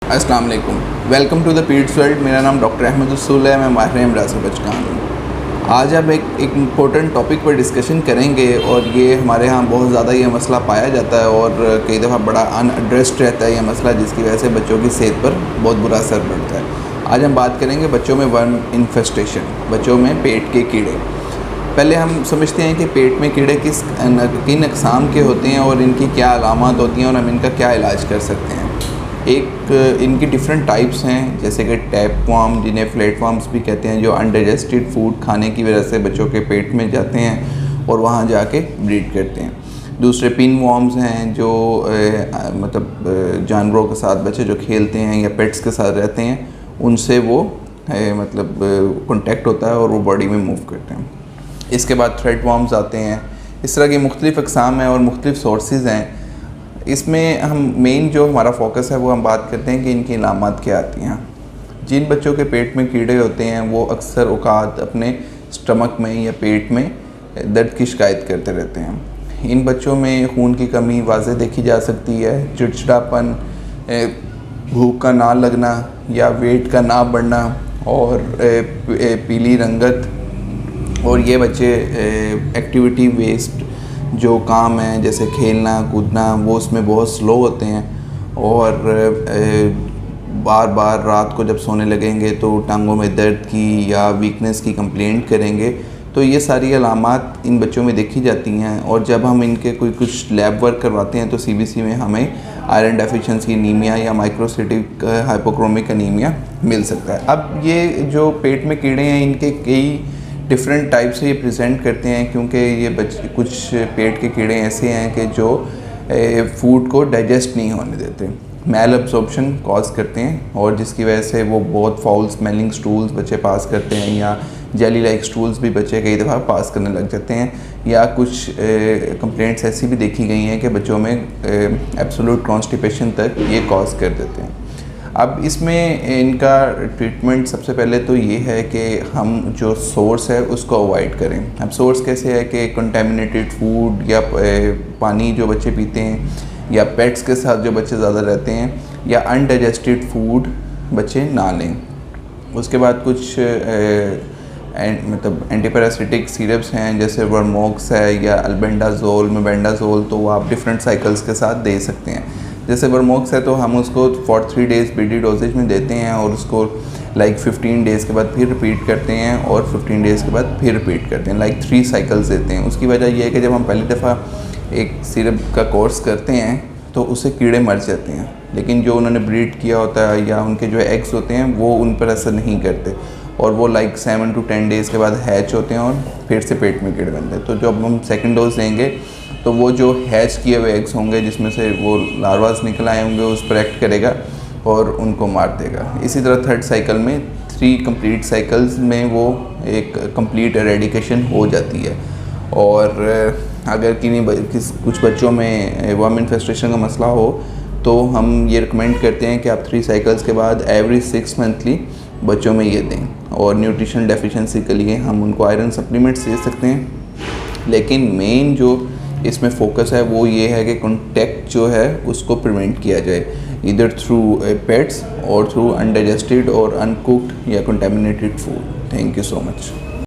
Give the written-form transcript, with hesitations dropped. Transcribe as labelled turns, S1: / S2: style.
S1: अस्सलाम वालेकुम, welcome to the peds world. मेरा नाम डॉक्टर अहमद रसूल है, मैं माहिर अमराज बचकान हूँ। आज हम एक इम्पोर्टेंट टॉपिक पर डिस्कशन करेंगे और ये हमारे यहाँ बहुत ज़्यादा ये मसला पाया जाता है और कई दफ़ा बड़ा अनएड्रेस्ड रहता है ये मसला, जिसकी वजह से बच्चों की सेहत पर बहुत बुरा असर पड़ता है। आज हम बात करेंगे बच्चों में वर्म इन्फेस्टेशन, बच्चों में पेट के कीड़े। पहले हम समझते हैं कि पेट में कीड़े किन अक़साम के होते हैं और इनकी क्या अलामत होती हैं और हम इनका क्या इलाज कर सकते हैं। एक इनकी डिफरेंट टाइप्स हैं, जैसे कि टैपवर्म, जिन्हें फ्लैटवर्म्स भी कहते हैं, जो अनडाइजेस्टेड फूड खाने की वजह से बच्चों के पेट में जाते हैं और वहाँ जाके ब्रीड करते हैं। दूसरे पिन वर्म्स हैं, जो जानवरों के साथ बच्चे जो खेलते हैं या पेट्स के साथ रहते हैं, उनसे वो कांटेक्ट होता है और वो बॉडी में मूव करते हैं। इसके बाद थ्रेड वर्म्स आते हैं। इस तरह की मुख्तलिफ़ अक़साम हैं और मुख्तलिफ़ सोर्सेज़ हैं। इसमें हम मेन जो हमारा फोकस है वो हम बात करते हैं कि इनकी अलामत क्या आती हैं। जिन बच्चों के पेट में कीड़े होते हैं वो अक्सर औक़ात अपने स्टमक में या पेट में दर्द की शिकायत करते रहते हैं। इन बच्चों में खून की कमी वाज़ेह देखी जा सकती है, चिड़चिड़ापन, भूख का ना लगना या वेट का ना बढ़ना और पीली रंगत। और ये बच्चे एक्टिविटी बेस्ड जो काम है, जैसे खेलना कूदना, वो उसमें बहुत स्लो होते हैं और बार बार रात को जब सोने लगेंगे तो टांगों में दर्द की या वीकनेस की कंप्लेंट करेंगे। तो ये सारी अलामात इन बच्चों में देखी जाती हैं और जब हम इनके कुछ लैब वर्क करवाते हैं तो सीबीसी में हमें आयरन डेफिशिएंसी एनीमिया या माइक्रोसिटिक हाइपोक्रोमिक एनीमिया मिल सकता है। अब ये जो पेट में कीड़े हैं, इनके कई डिफरेंट टाइप से ये प्रेजेंट करते हैं, क्योंकि ये कुछ पेट के कीड़े ऐसे हैं कि जो फूड को डाइजेस्ट नहीं होने देते, मैल एब्जॉर्प्शन कॉज करते हैं और जिसकी वजह से वो बहुत फाउल स्मेलिंग स्टूल्स बच्चे पास करते हैं या जेली लाइक स्टूल्स भी बच्चे कई दफ़ा पास करने लग जाते हैं। या कुछ कंप्लेंट्स ऐसी भी देखी गई हैं कि बच्चों में एब्सोल्यूट कॉन्स्टिपेशन तक ये कॉज कर देते हैं। अब इसमें इनका ट्रीटमेंट सबसे पहले तो ये है कि हम जो सोर्स है उसको अवॉइड करें। अब सोर्स कैसे है कि कंटेमिनेटेड फूड या पानी जो बच्चे पीते हैं या पेट्स के साथ जो बच्चे ज़्यादा रहते हैं या अनडाइजेस्टेड फूड बच्चे ना लें। उसके बाद कुछ एंटीपैरासिटिक सिरप्स हैं, जैसे वर्मोक्स है या अल्बेंडाजोल, मेबेंडाजोल, तो वो आप डिफरेंट साइकिल्स के साथ दे सकते हैं। जैसे वर्मोक्स है तो हम उसको फॉर 3 डेज़ बीडी डोजेज में देते हैं और उसको 15 डेज़ के बाद फिर रिपीट करते हैं और 15 डेज़ के बाद फिर रिपीट करते हैं, 3 साइकिल्स देते हैं। उसकी वजह यह है कि जब हम पहली दफ़ा एक सिरप का कोर्स करते हैं तो उससे कीड़े मर जाते हैं, लेकिन जो उन्होंने ब्रीड किया होता है या उनके जो एग्स होते हैं वो उन पर असर नहीं करते और वो 7 to 10 डेज़ के बाद हैच होते हैं और फिर से पेट में कीड़े बनते हैं। तो जब हम सेकेंड डोज देंगे तो वो जो हैच किए हुए एग्स होंगे जिसमें से वो लार्वास निकल आए होंगे उस पर एक्ट करेगा और उनको मार देगा। इसी तरह थर्ड साइकिल में 3 कंप्लीट साइकिल्स में वो एक कंप्लीट एरेडिकेशन हो जाती है। और अगर कुछ बच्चों में वर्म इन्फेस्टेशन का मसला हो तो हम ये रिकमेंड करते हैं कि आप 3 साइकिल्स के बाद एवरी 6 मंथली बच्चों में ये दें। और न्यूट्रिशन डेफिशिएंसी के लिए हम उनको आयरन सप्लीमेंट्स दे सकते हैं, लेकिन मेन जो इसमें फोकस है वो ये है कि कॉन्टैक्ट जो है उसको प्रिवेंट किया जाए, इधर थ्रू पेट्स और थ्रू अनडाइजेस्टेड और अनकुक्ड या contaminated food. Thank you so much.